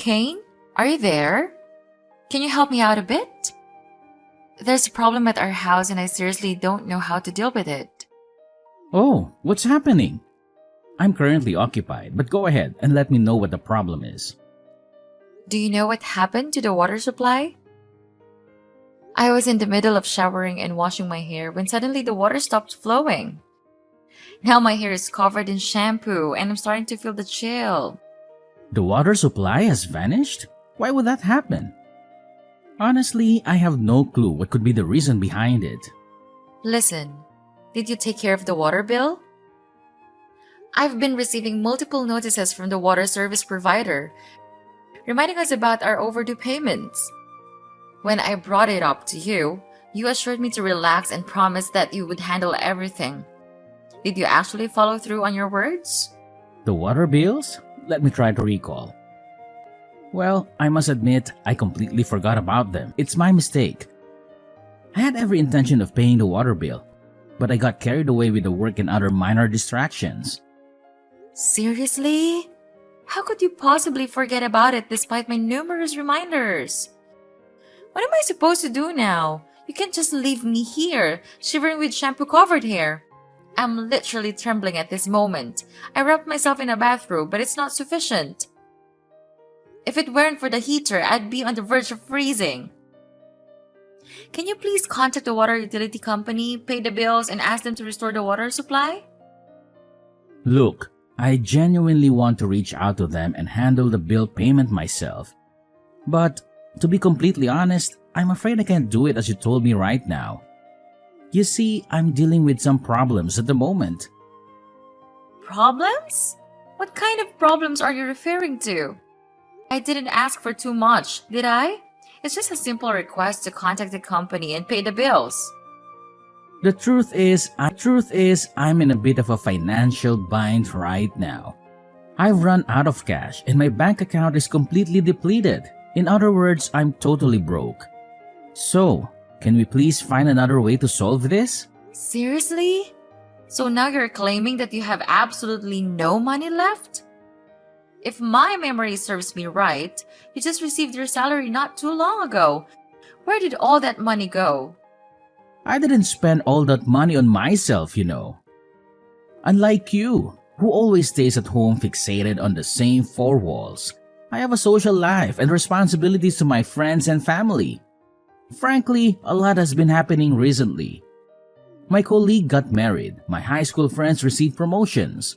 Kane? Are you there? Can you help me out a bit? There's a problem at our house and I seriously don't know how to deal with it. Oh, what's happening? I'm currently occupied, but go ahead and let me know what the problem is. Do you know what happened to the water supply? I was in the middle of showering and washing my hair when suddenly the water stopped flowing. Now my hair is covered in shampoo and I'm starting to feel the chill. The water supply has vanished? Why would that happen? Honestly, I have no clue what could be the reason behind it. Listen, did you take care of the water bill? I've been receiving multiple notices from the water service provider, reminding us about our overdue payments. When I brought it up to you, you assured me to relax and promised that you would handle everything. Did you actually follow through on your words? The water bills? Let me try to recall. Well, I must admit, I completely forgot about them. It's my mistake. I had every intention of paying the water bill, but I got carried away with the work and other minor distractions. Seriously? How could you possibly forget about it despite my numerous reminders? What am I supposed to do now? You can't just leave me here, shivering with shampoo-covered hair. I'm literally trembling at this moment. I wrapped myself in a bathrobe, but it's not sufficient. If it weren't for the heater, I'd be on the verge of freezing. Can you please contact the water utility company, pay the bills, and ask them to restore the water supply? Look, I genuinely want to reach out to them and handle the bill payment myself. But, to be completely honest, I'm afraid I can't do it as you told me right now. You see, I'm dealing with some problems at the moment. Problems? What kind of problems are you referring to? I didn't ask for too much, did I? It's just a simple request to contact the company and pay the bills. The truth is, I'm in a bit of a financial bind right now. I've run out of cash and my bank account is completely depleted. In other words, I'm totally broke. So, can we please find another way to solve this? Seriously? So now you're claiming that you have absolutely no money left? If my memory serves me right, you just received your salary not too long ago. Where did all that money go? I didn't spend all that money on myself, you know. Unlike you, who always stays at home fixated on the same four walls, I have a social life and responsibilities to my friends and family. Frankly, a lot has been happening recently. My colleague got married, my high school friends received promotions.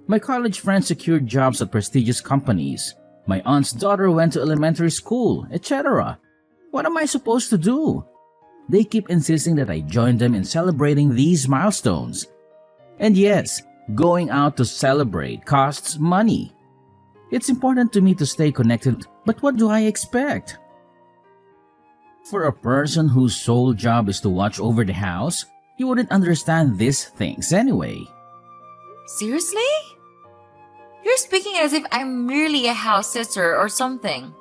My college friends secured jobs at prestigious companies. My aunt's daughter went to elementary school, etc. What am I supposed to do? They keep insisting that I join them in celebrating these milestones. And yes, going out to celebrate costs money. It's important to me to stay connected, but what do I expect? For a person whose sole job is to watch over the house, you wouldn't understand these things anyway. Seriously? You're speaking as if I'm merely a house sitter or something.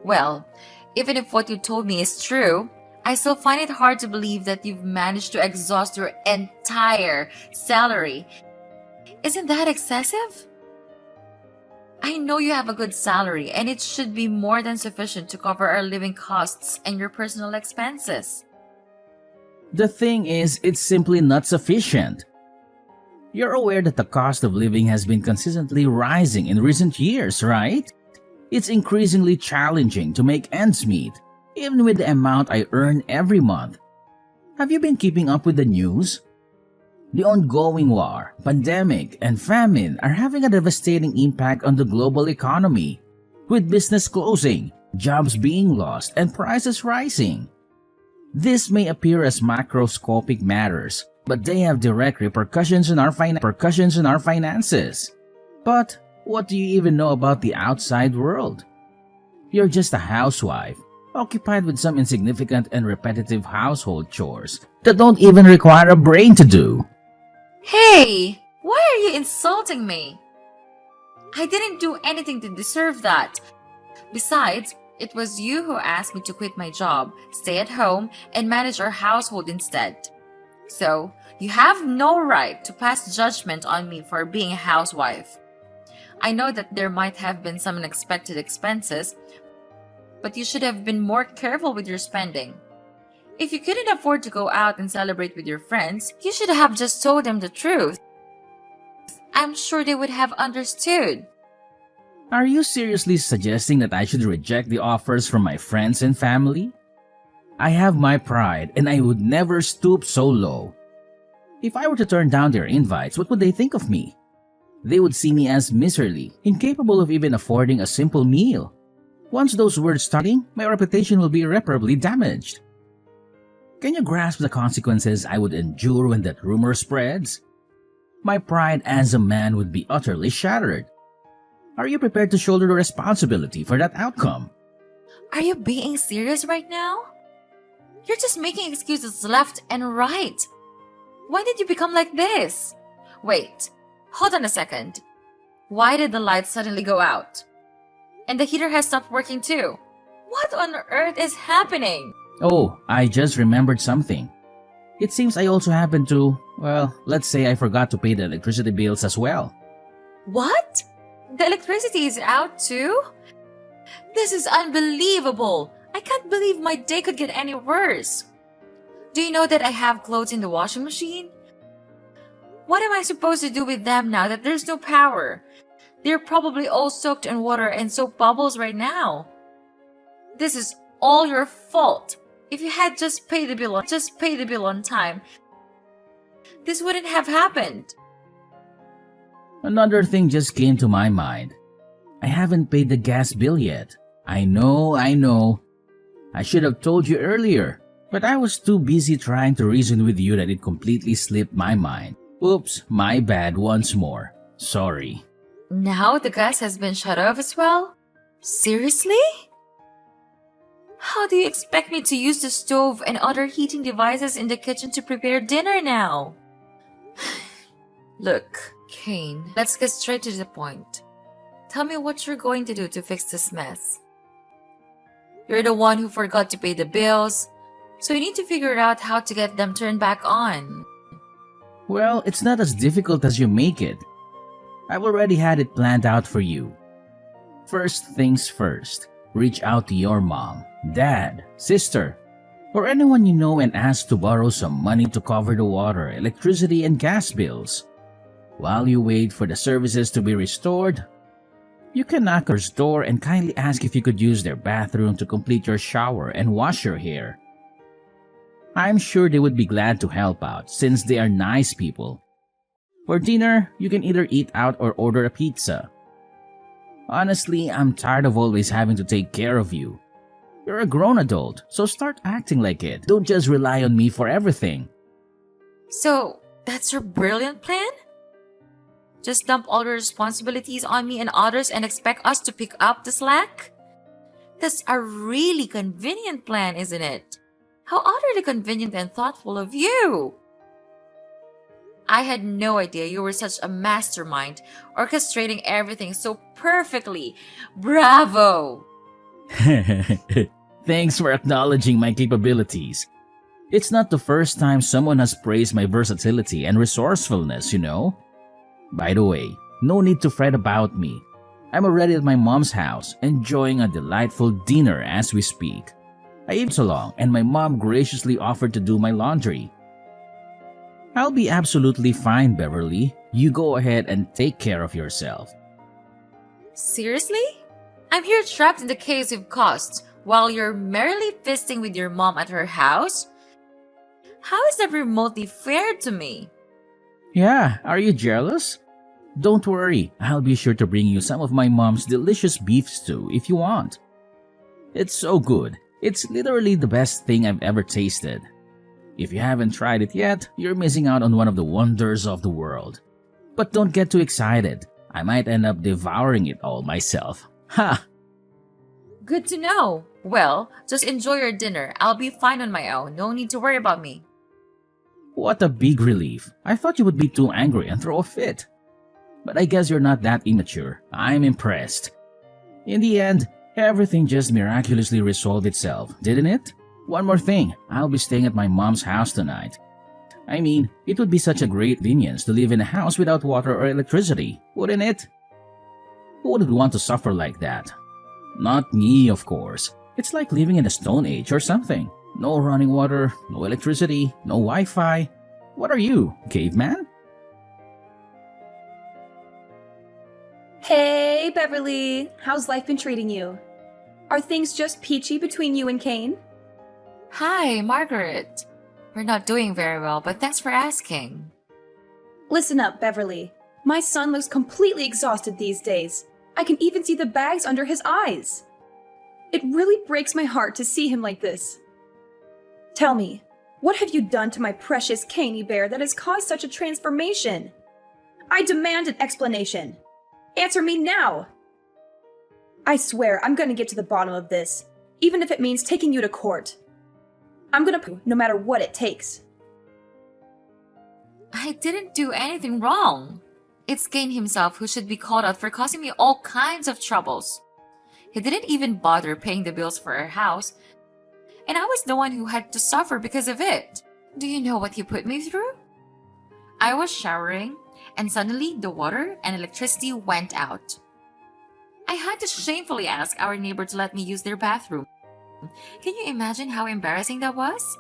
Well, even if what you told me is true, I still find it hard to believe that you've managed to exhaust your entire salary. Isn't that excessive? I know you have a good salary and it should be more than sufficient to cover our living costs and your personal expenses. The thing is, it's simply not sufficient. You're aware that the cost of living has been consistently rising in recent years, right? It's increasingly challenging to make ends meet, even with the amount I earn every month. Have you been keeping up with the news? The ongoing war, pandemic, and famine are having a devastating impact on the global economy, with business closing, jobs being lost, and prices rising. This may appear as macroscopic matters, but they have direct repercussions on our finances. But what do you even know about the outside world? You're just a housewife, occupied with some insignificant and repetitive household chores that don't even require a brain to do. Hey, why are you insulting me? I didn't do anything to deserve that. Besides, it was you who asked me to quit my job, stay at home, and manage our household instead. So, you have no right to pass judgment on me for being a housewife. I know that there might have been some unexpected expenses, but you should have been more careful with your spending. If you couldn't afford to go out and celebrate with your friends, you should have just told them the truth. I'm sure they would have understood. Are you seriously suggesting that I should reject the offers from my friends and family? I have my pride and I would never stoop so low. If I were to turn down their invites, what would they think of me? They would see me as miserly, incapable of even affording a simple meal. Once those words starting, my reputation will be irreparably damaged. Can you grasp the consequences I would endure when that rumor spreads? My pride as a man would be utterly shattered. Are you prepared to shoulder the responsibility for that outcome? Are you being serious right now? You're just making excuses left and right. Why did you become like this? Wait, hold on a second. Why did the lights suddenly go out? And the heater has stopped working too. What on earth is happening? Oh, I just remembered something. It seems I also happened to, well, let's say I forgot to pay the electricity bills as well. What? The electricity is out too? This is unbelievable. I can't believe my day could get any worse. Do you know that I have clothes in the washing machine? What am I supposed to do with them now that there's no power? They're probably all soaked in water and soap bubbles right now. This is all your fault. If you had just paid the bill on time, this wouldn't have happened. Another thing just came to my mind. I haven't paid the gas bill yet. I know. I should have told you earlier, but I was too busy trying to reason with you that it completely slipped my mind. Oops, my bad once more. Sorry. Now the gas has been shut off as well? Seriously? How do you expect me to use the stove and other heating devices in the kitchen to prepare dinner now? Look, Kane, let's get straight to the point. Tell me what you're going to do to fix this mess. You're the one who forgot to pay the bills, so you need to figure out how to get them turned back on. Well, it's not as difficult as you make it. I've already had it planned out for you. First things first, reach out to your mom, dad, sister, or anyone you know and ask to borrow some money to cover the water, electricity, and gas bills. While you wait for the services to be restored, you can knock on their door and kindly ask if you could use their bathroom to complete your shower and wash your hair. I'm sure they would be glad to help out since they are nice people. For dinner, you can either eat out or order a pizza. Honestly, I'm tired of always having to take care of you. You're a grown adult, so start acting like it. Don't just rely on me for everything. So, that's your brilliant plan? Just dump all the responsibilities on me and others and expect us to pick up the slack? That's a really convenient plan, isn't it? How utterly convenient and thoughtful of you! I had no idea you were such a mastermind, orchestrating everything so perfectly. Bravo! Thanks for acknowledging my capabilities. It's not the first time someone has praised my versatility and resourcefulness, you know. By the way, no need to fret about me. I'm already at my mom's house, enjoying a delightful dinner as we speak. I ate so long, and my mom graciously offered to do my laundry. I'll be absolutely fine, Beverly. You go ahead and take care of yourself. Seriously? I'm here trapped in the caves of costs while you're merrily feasting with your mom at her house? How is that remotely fair to me? Yeah, are you jealous? Don't worry, I'll be sure to bring you some of my mom's delicious beef stew if you want. It's so good. It's literally the best thing I've ever tasted. If you haven't tried it yet, you're missing out on one of the wonders of the world. But don't get too excited. I might end up devouring it all myself. Ha! Good to know. Well, just enjoy your dinner. I'll be fine on my own. No need to worry about me. What a big relief. I thought you would be too angry and throw a fit. But I guess you're not that immature. I'm impressed. In the end, everything just miraculously resolved itself, didn't it? One more thing, I'll be staying at my mom's house tonight. I mean, it would be such a great convenience to live in a house without water or electricity, wouldn't it? Who would want to suffer like that? Not me, of course. It's like living in a stone age or something. No running water, no electricity, no Wi-Fi. What are you, caveman? Hey, Beverly. How's life been treating you? Are things just peachy between you and Kane? Hi, Margaret. We're not doing very well, but thanks for asking. Listen up, Beverly. My son looks completely exhausted these days. I can even see the bags under his eyes. It really breaks my heart to see him like this. Tell me, what have you done to my precious Caney bear that has caused such a transformation? I demand an explanation. Answer me now! I swear I'm gonna get to the bottom of this, even if it means taking you to court. I'm gonna prove no matter what it takes. I didn't do anything wrong. It's Kane himself who should be called out for causing me all kinds of troubles. He didn't even bother paying the bills for our house, and I was the one who had to suffer because of it. Do you know what he put me through? I was showering, and suddenly the water and electricity went out. I had to shamefully ask our neighbor to let me use their bathroom. Can you imagine how embarrassing that was?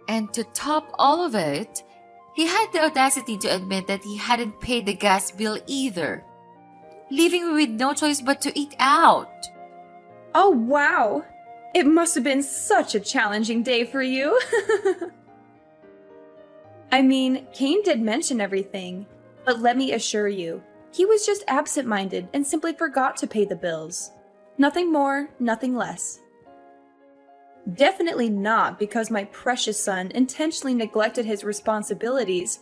And to top all of it, he had the audacity to admit that he hadn't paid the gas bill either, leaving me with no choice but to eat out. Oh, wow! It must have been such a challenging day for you. I mean, Kane did mention everything, but let me assure you, he was just absent-minded and simply forgot to pay the bills. Nothing more, nothing less. Definitely not because my precious son intentionally neglected his responsibilities,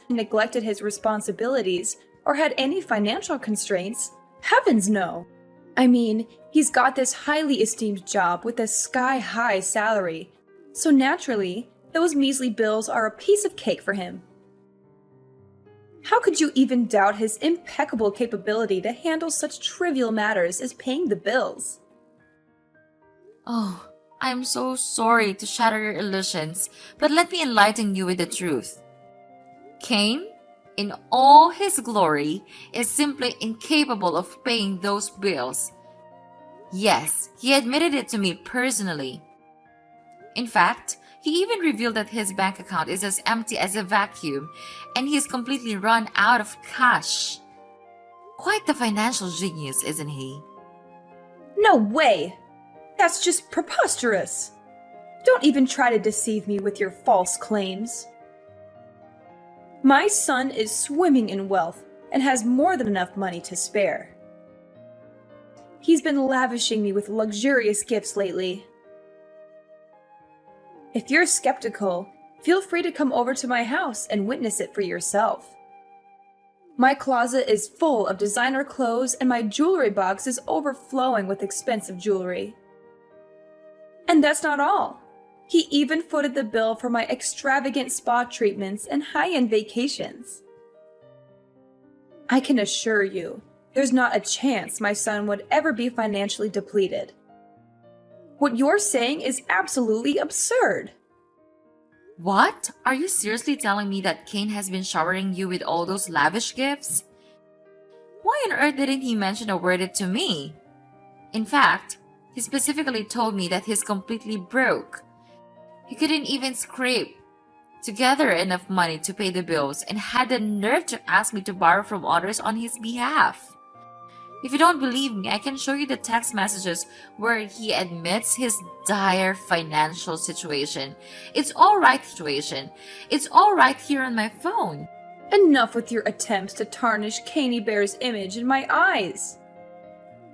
or had any financial constraints. Heavens no! I mean, he's got this highly esteemed job with a sky-high salary, so naturally, those measly bills are a piece of cake for him. How could you even doubt his impeccable capability to handle such trivial matters as paying the bills? Oh, I'm so sorry to shatter your illusions, but let me enlighten you with the truth. Kane, in all his glory, is simply incapable of paying those bills. Yes, he admitted it to me personally. In fact, he even revealed that his bank account is as empty as a vacuum and he's completely run out of cash. Quite the financial genius, isn't he? No way! That's just preposterous! Don't even try to deceive me with your false claims. My son is swimming in wealth and has more than enough money to spare. He's been lavishing me with luxurious gifts lately. If you're skeptical, feel free to come over to my house and witness it for yourself. My closet is full of designer clothes and my jewelry box is overflowing with expensive jewelry. And that's not all. He even footed the bill for my extravagant spa treatments and high-end vacations. I can assure you, there's not a chance my son would ever be financially depleted. What you're saying is absolutely absurd. What? Are you seriously telling me that Kane has been showering you with all those lavish gifts? Why on earth didn't he mention a word to me? In fact, he specifically told me that he's completely broke. He couldn't even scrape together enough money to pay the bills and had the nerve to ask me to borrow from others on his behalf. If you don't believe me, I can show you the text messages where he admits his dire financial situation. It's all right here on my phone. Enough with your attempts to tarnish Caney Bear's image in my eyes.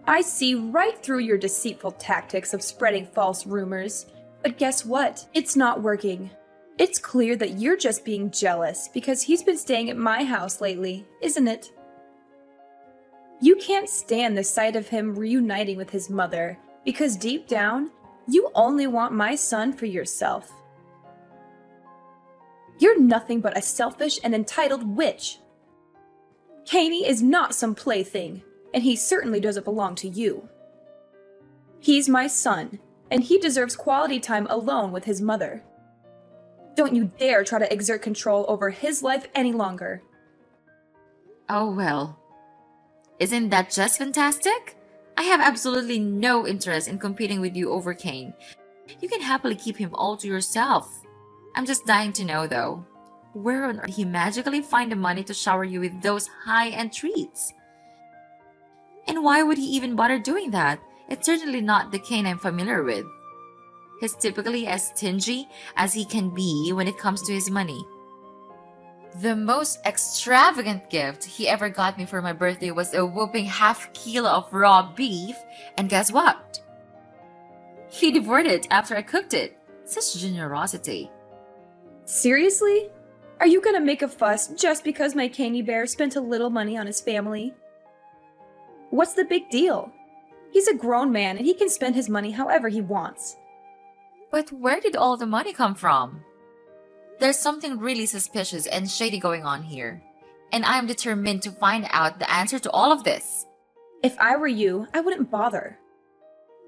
I see right through your deceitful tactics of spreading false rumors. But guess what? It's not working. It's clear that you're just being jealous because he's been staying at my house lately, isn't it? You can't stand the sight of him reuniting with his mother because deep down, you only want my son for yourself. You're nothing but a selfish and entitled witch. Caney is not some plaything, and he certainly doesn't belong to you. He's my son, and he deserves quality time alone with his mother. Don't you dare try to exert control over his life any longer. Oh well. Isn't that just fantastic? I have absolutely no interest in competing with you over Kane. You can happily keep him all to yourself. I'm just dying to know, though, where on earth did he magically find the money to shower you with those high-end treats? And why would he even bother doing that? It's certainly not the Kane I'm familiar with. He's typically as stingy as he can be when it comes to his money. The most extravagant gift he ever got me for my birthday was a whopping half-kilo of raw beef, and guess what? He devoured it after I cooked it. Such generosity. Seriously? Are you gonna make a fuss just because my candy bear spent a little money on his family? What's the big deal? He's a grown man and he can spend his money however he wants. But where did all the money come from? There's something really suspicious and shady going on here, and I'm determined to find out the answer to all of this. If I were you, I wouldn't bother.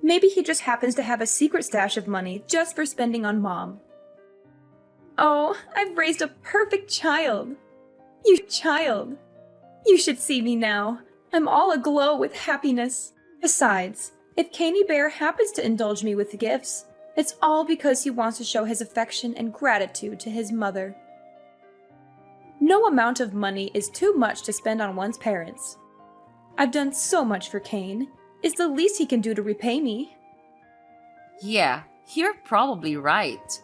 Maybe he just happens to have a secret stash of money just for spending on Mom. Oh, I've raised a perfect child. You child. You should see me now. I'm all aglow with happiness. Besides, if Candy Bear happens to indulge me with gifts, it's all because he wants to show his affection and gratitude to his mother. No amount of money is too much to spend on one's parents. I've done so much for Kane. It's the least he can do to repay me. Yeah, you're probably right.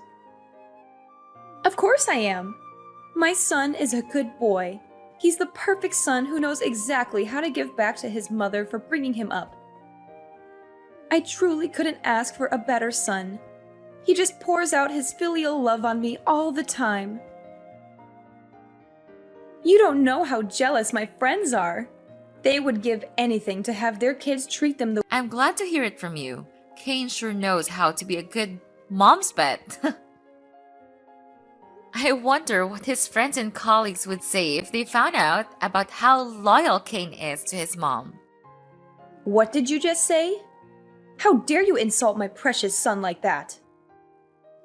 Of course I am. My son is a good boy. He's the perfect son who knows exactly how to give back to his mother for bringing him up. I truly couldn't ask for a better son. He just pours out his filial love on me all the time. You don't know how jealous my friends are. They would give anything to have their kids treat them the way. I'm glad to hear it from you. Kane sure knows how to be a good mom's pet. I wonder what his friends and colleagues would say if they found out about how loyal Kane is to his mom. What did you just say? How dare you insult my precious son like that?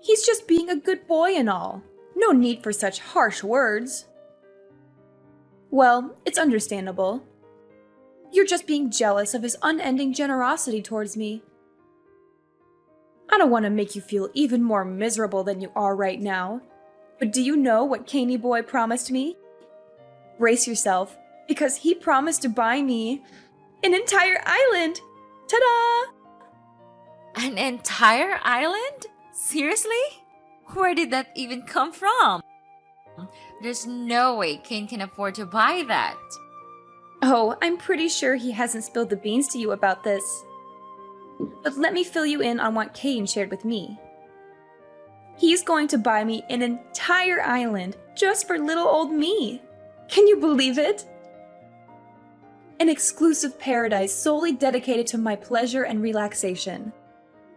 He's just being a good boy and all. No need for such harsh words. Well, it's understandable. You're just being jealous of his unending generosity towards me. I don't want to make you feel even more miserable than you are right now. But do you know what Caney Boy promised me? Brace yourself, because he promised to buy me an entire island! Ta-da! An entire island? Seriously? Where did that even come from? There's no way Kane can afford to buy that. Oh, I'm pretty sure he hasn't spilled the beans to you about this. But let me fill you in on what Kane shared with me. He's going to buy me an entire island just for little old me. Can you believe it? An exclusive paradise solely dedicated to my pleasure and relaxation.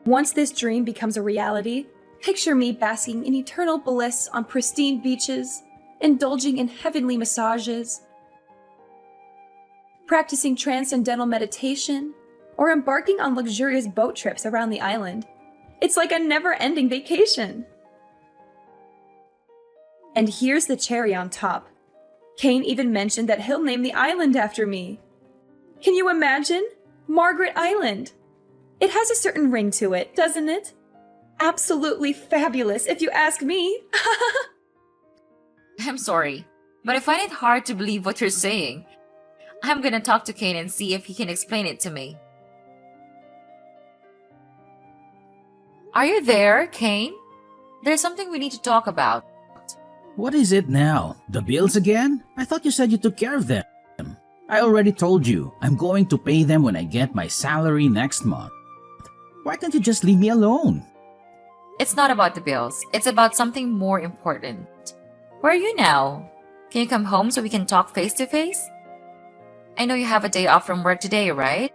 Once this dream becomes a reality, picture me basking in eternal bliss on pristine beaches, indulging in heavenly massages, practicing transcendental meditation, or embarking on luxurious boat trips around the island. It's like a never-ending vacation. And here's the cherry on top. Kane even mentioned that he'll name the island after me. Can you imagine? Margaret Island. It has a certain ring to it, doesn't it? Absolutely fabulous, if you ask me. I'm sorry, but I find it hard to believe what you're saying. I'm gonna talk to Kane and see if he can explain it to me. Are you there, Kane? There's something we need to talk about. What is it now? The bills again? I thought you said you took care of them. I already told you, I'm going to pay them when I get my salary next month. Why can't you just leave me alone? It's not about the bills. It's about something more important. Where are you now? Can you come home so we can talk face to face? I know you have a day off from work today, right?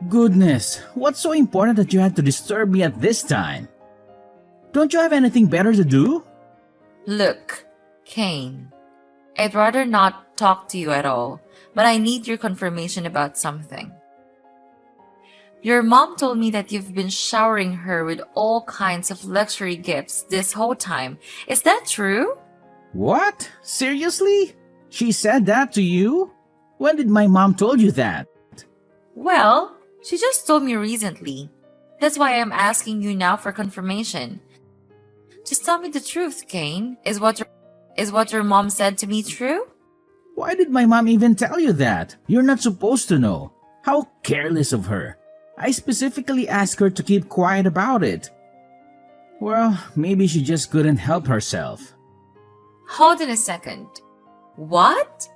Goodness, what's so important that you had to disturb me at this time? Don't you have anything better to do? Look, Kane, I'd rather not talk to you at all, but I need your confirmation about something. Your mom told me that you've been showering her with all kinds of luxury gifts this whole time. Is that true? What? Seriously? She said that to you? When did my mom told you that? Well, she just told me recently. That's why I'm asking you now for confirmation. Just tell me the truth, Kane. Is what your mom said to me true? Why did my mom even tell you that? You're not supposed to know. How careless of her. I specifically asked her to keep quiet about it. Well, maybe she just couldn't help herself. Hold on a second. What?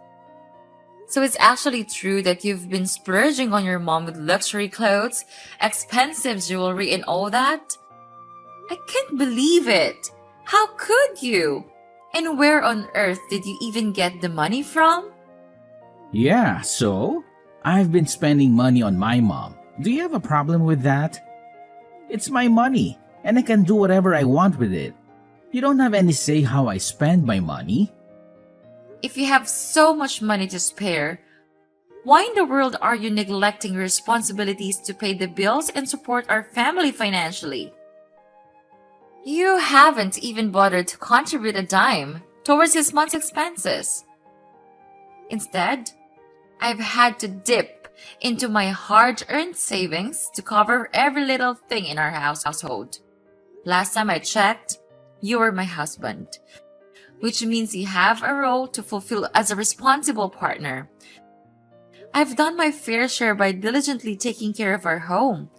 So it's actually true that you've been splurging on your mom with luxury clothes, expensive jewelry, and all that? I can't believe it. How could you? And where on earth did you even get the money from? Yeah, so? I've been spending money on my mom. Do you have a problem with that? It's my money, and I can do whatever I want with it. You don't have any say how I spend my money. If you have so much money to spare, why in the world are you neglecting your responsibilities to pay the bills and support our family financially? You haven't even bothered to contribute a dime towards this month's expenses. Instead, I've had to dip into my hard-earned savings to cover every little thing in our household. Last time I checked, you were my husband, which means you have a role to fulfill as a responsible partner. I've done my fair share by diligently taking care of our home.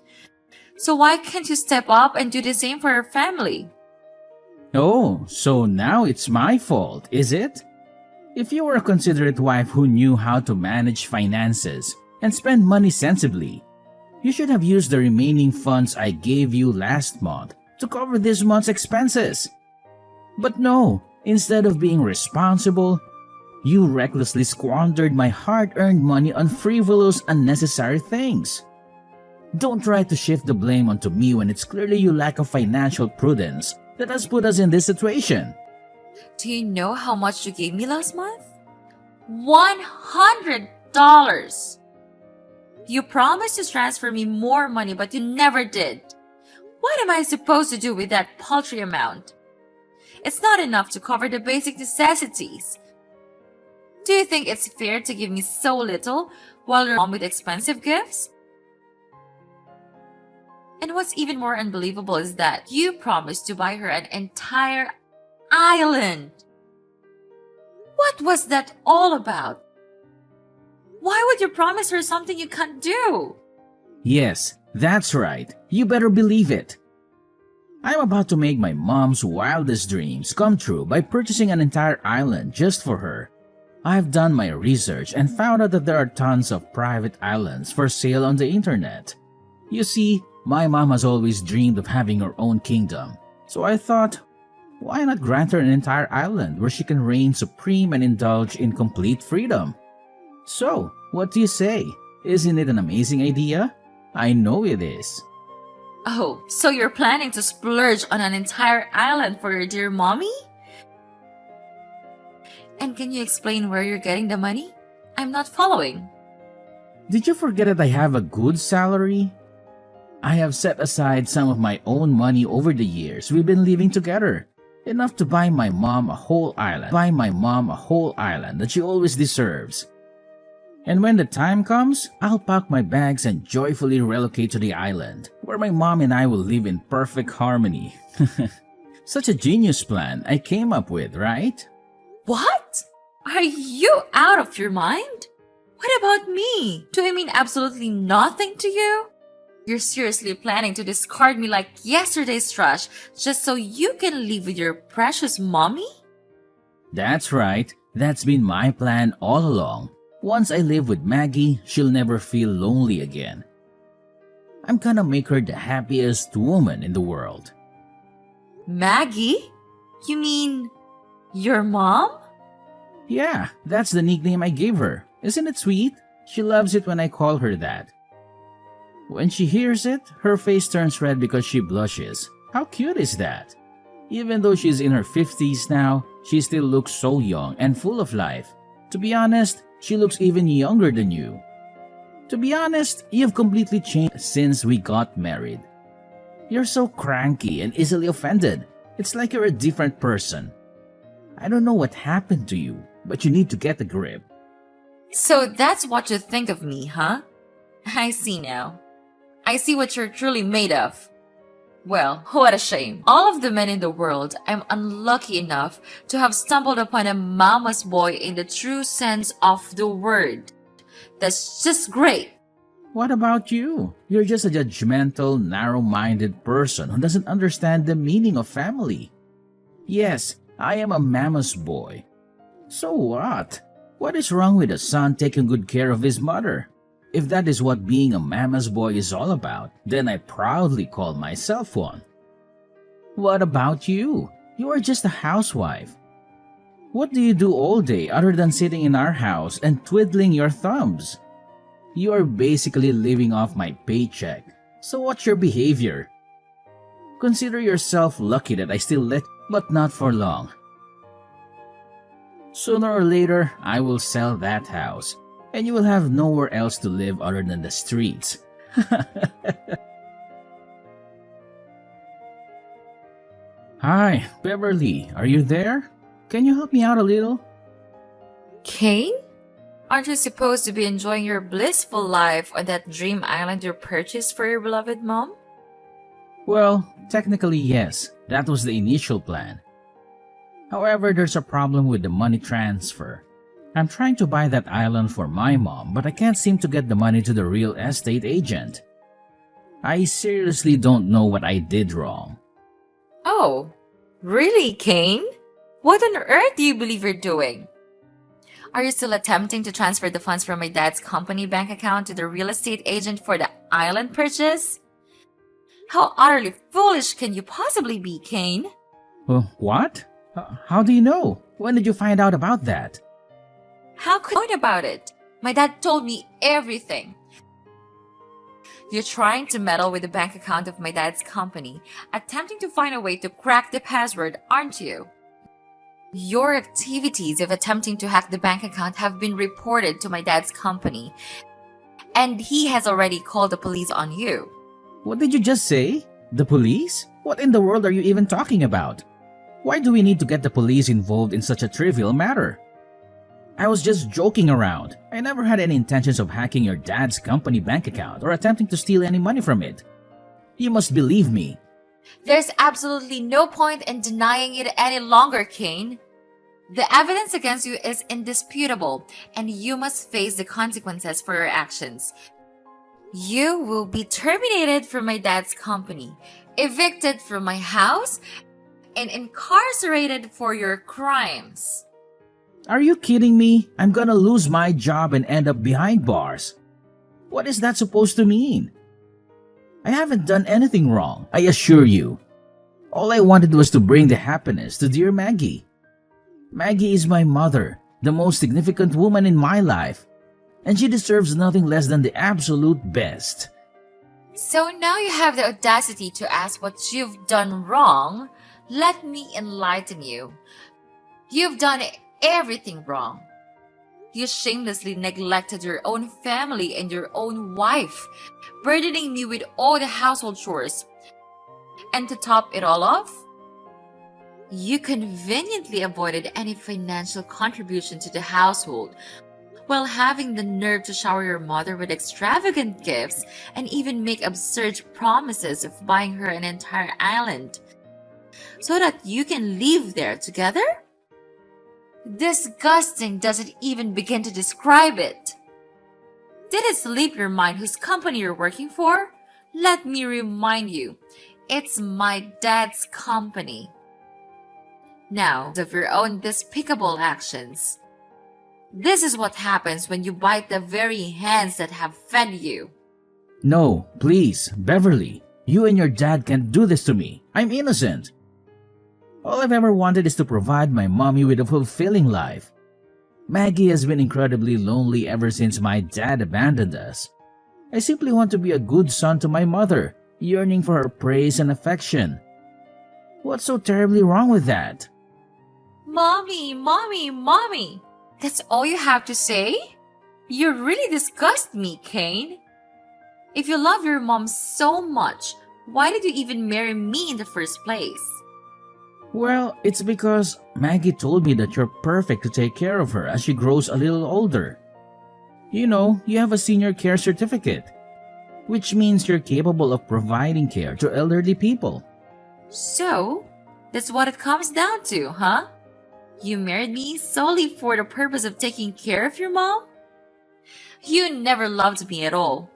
So why can't you step up and do the same for our family? Oh, so now it's my fault, is it? If you were a considerate wife who knew how to manage finances and spend money sensibly, you should have used the remaining funds I gave you last month to cover this month's expenses. But no, instead of being responsible, you recklessly squandered my hard-earned money on frivolous, unnecessary things. Don't try to shift the blame onto me when it's clearly your lack of financial prudence that has put us in this situation. Do you know how much you gave me last month? $100! You promised to transfer me more money, but you never did. What am I supposed to do with that paltry amount? It's not enough to cover the basic necessities. Do you think it's fair to give me so little while you're mom with expensive gifts? And what's even more unbelievable is that you promised to buy her an entire island. What was that all about? Why would you promise her something you can't do? Yes, that's right. You better believe it. I'm about to make my mom's wildest dreams come true by purchasing an entire island just for her. I've done my research and found out that there are tons of private islands for sale on the internet. You see, my mom has always dreamed of having her own kingdom, so I thought, why not grant her an entire island where she can reign supreme and indulge in complete freedom? So, what do you say? Isn't it an amazing idea? I know it is. Oh, so you're planning to splurge on an entire island for your dear mommy? And can you explain where you're getting the money? I'm not following. Did you forget that I have a good salary? I have set aside some of my own money over the years we've been living together. Enough to buy my mom a whole island. That she always deserves. And when the time comes, I'll pack my bags and joyfully relocate to the island, where my mom and I will live in perfect harmony. Such a genius plan I came up with, right? What? Are you out of your mind? What about me? Do I mean absolutely nothing to you? You're seriously planning to discard me like yesterday's trash just so you can live with your precious mommy? That's right. That's been my plan all along. Once I live with Maggie, she'll never feel lonely again. I'm gonna make her the happiest woman in the world. Maggie? You mean your mom? Yeah, that's the nickname I gave her. Isn't it sweet? She loves it when I call her that. When she hears it, her face turns red because she blushes. How cute is that? Even though she's in her 50s now, she still looks so young and full of life. To be honest, she looks even younger than you. To be honest, you've completely changed since we got married. You're so cranky and easily offended. It's like you're a different person. I don't know what happened to you, but you need to get a grip. So that's what you think of me, huh? I see now. I see what you're truly made of. Well, what a shame. All of the men in the world, I'm unlucky enough to have stumbled upon a mama's boy in the true sense of the word. That's just great. What about you? You're just a judgmental, narrow-minded person who doesn't understand the meaning of family. Yes, I am a mama's boy. So what? What is wrong with a son taking good care of his mother? If that is what being a mama's boy is all about, then I proudly call myself one. What about you? You are just a housewife. What do you do all day other than sitting in our house and twiddling your thumbs? You are basically living off my paycheck. So what's your behavior? Consider yourself lucky that I still let, but not for long. Sooner or later, I will sell that house, and you will have nowhere else to live other than the streets. Hi, Beverly, are you there? Can you help me out a little? Kane? Aren't you supposed to be enjoying your blissful life on that dream island you purchased for your beloved mom? Well, technically yes, that was the initial plan. However, there's a problem with the money transfer. I'm trying to buy that island for my mom, but I can't seem to get the money to the real estate agent. I seriously don't know what I did wrong. Oh, really, Kane? What on earth do you believe you're doing? Are you still attempting to transfer the funds from my dad's company bank account to the real estate agent for the island purchase? How utterly foolish can you possibly be, Kane? What? How do you know? When did you find out about that? How could I know about it? My dad told me everything. You're trying to meddle with the bank account of my dad's company, attempting to find a way to crack the password, aren't you? Your activities of attempting to hack the bank account have been reported to my dad's company, and he has already called the police on you. What did you just say? The police? What in the world are you even talking about? Why do we need to get the police involved in such a trivial matter? I was just joking around. I never had any intentions of hacking your dad's company bank account or attempting to steal any money from it. You must believe me. There's absolutely no point in denying it any longer, Kane. The evidence against you is indisputable, and you must face the consequences for your actions. You will be terminated from my dad's company, evicted from my house, and incarcerated for your crimes. Are you kidding me? I'm gonna lose my job and end up behind bars. What is that supposed to mean? I haven't done anything wrong, I assure you. All I wanted was to bring the happiness to dear Maggie. Maggie is my mother, the most significant woman in my life, and she deserves nothing less than the absolute best. So now you have the audacity to ask what you've done wrong. Let me enlighten you. You've done everything wrong. You shamelessly neglected your own family and your own wife, burdening me with all the household chores. And to top it all off, you conveniently avoided any financial contribution to the household, while having the nerve to shower your mother with extravagant gifts and even make absurd promises of buying her an entire island, so that you can live there together? Disgusting doesn't even begin to describe it. Did it slip your mind whose company you're working for? Let me remind you, it's my dad's company. Now, of your own despicable actions. This is what happens when you bite the very hands that have fed you. No, please, Beverly. You and your dad can't do this to me. I'm innocent. All I've ever wanted is to provide my mommy with a fulfilling life. Maggie has been incredibly lonely ever since my dad abandoned us. I simply want to be a good son to my mother, yearning for her praise and affection. What's so terribly wrong with that? Mommy, mommy, mommy. That's all you have to say? You really disgust me, Kane. If you love your mom so much, why did you even marry me in the first place? Well, it's because Maggie told me that you're perfect to take care of her as she grows a little older. You know, you have a senior care certificate, which means you're capable of providing care to elderly people. So, that's what it comes down to, huh? You married me solely for the purpose of taking care of your mom? You never loved me at all.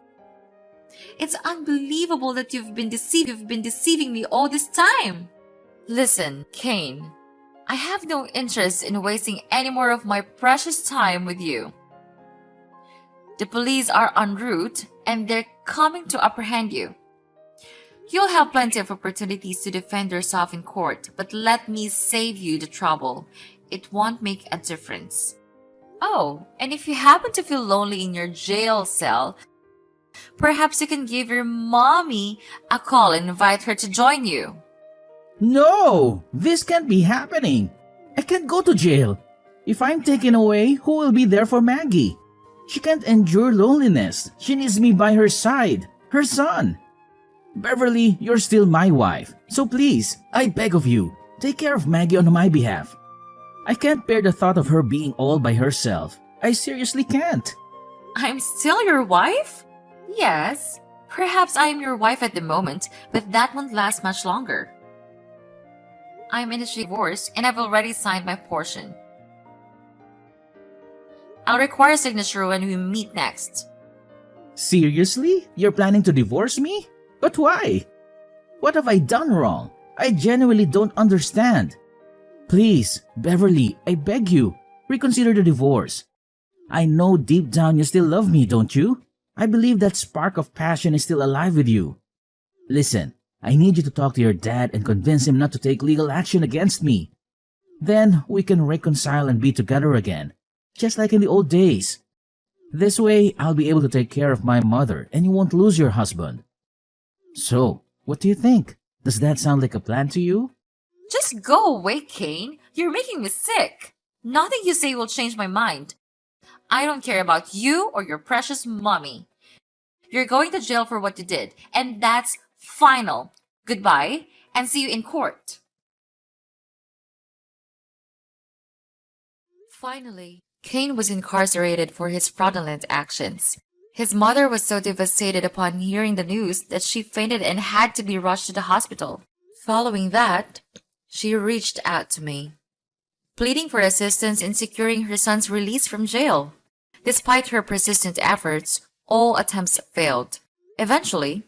It's unbelievable that you've been deceiving me all this time. Listen, Kane, I have no interest in wasting any more of my precious time with you. The police are en route and they're coming to apprehend you. You'll have plenty of opportunities to defend yourself in court, but let me save you the trouble. It won't make a difference. Oh, and if you happen to feel lonely in your jail cell, perhaps you can give your mommy a call and invite her to join you. No! This can't be happening! I can't go to jail! If I'm taken away, who will be there for Maggie? She can't endure loneliness. She needs me by her side. Her son. Beverly, you're still my wife. So please, I beg of you, take care of Maggie on my behalf. I can't bear the thought of her being all by herself. I seriously can't. I'm still your wife? Yes. Perhaps I am your wife at the moment, but that won't last much longer. I'm in a divorce and I've already signed my portion. I'll require a signature when we meet next. Seriously? You're planning to divorce me? But why? What have I done wrong? I genuinely don't understand. Please, Beverly, I beg you, reconsider the divorce. I know deep down you still love me, don't you? I believe that spark of passion is still alive with you. Listen, I need you to talk to your dad and convince him not to take legal action against me. Then we can reconcile and be together again, just like in the old days. This way, I'll be able to take care of my mother and you won't lose your husband. So, what do you think? Does that sound like a plan to you? Just go away, Kane. You're making me sick. Nothing you say will change my mind. I don't care about you or your precious mommy. You're going to jail for what you did, and that's final. Goodbye, and see you in court. Finally, Kane was incarcerated for his fraudulent actions. His mother was so devastated upon hearing the news that she fainted and had to be rushed to the hospital. Following that, she reached out to me, pleading for assistance in securing her son's release from jail. Despite her persistent efforts, all attempts failed. Eventually,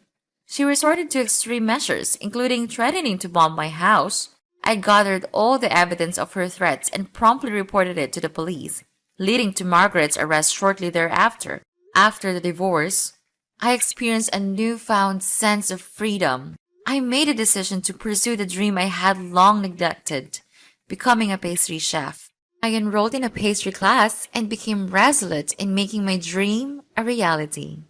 she resorted to extreme measures, including threatening to bomb my house. I gathered all the evidence of her threats and promptly reported it to the police, leading to Margaret's arrest shortly thereafter. After the divorce, I experienced a newfound sense of freedom. I made a decision to pursue the dream I had long neglected, becoming a pastry chef. I enrolled in a pastry class and became resolute in making my dream a reality.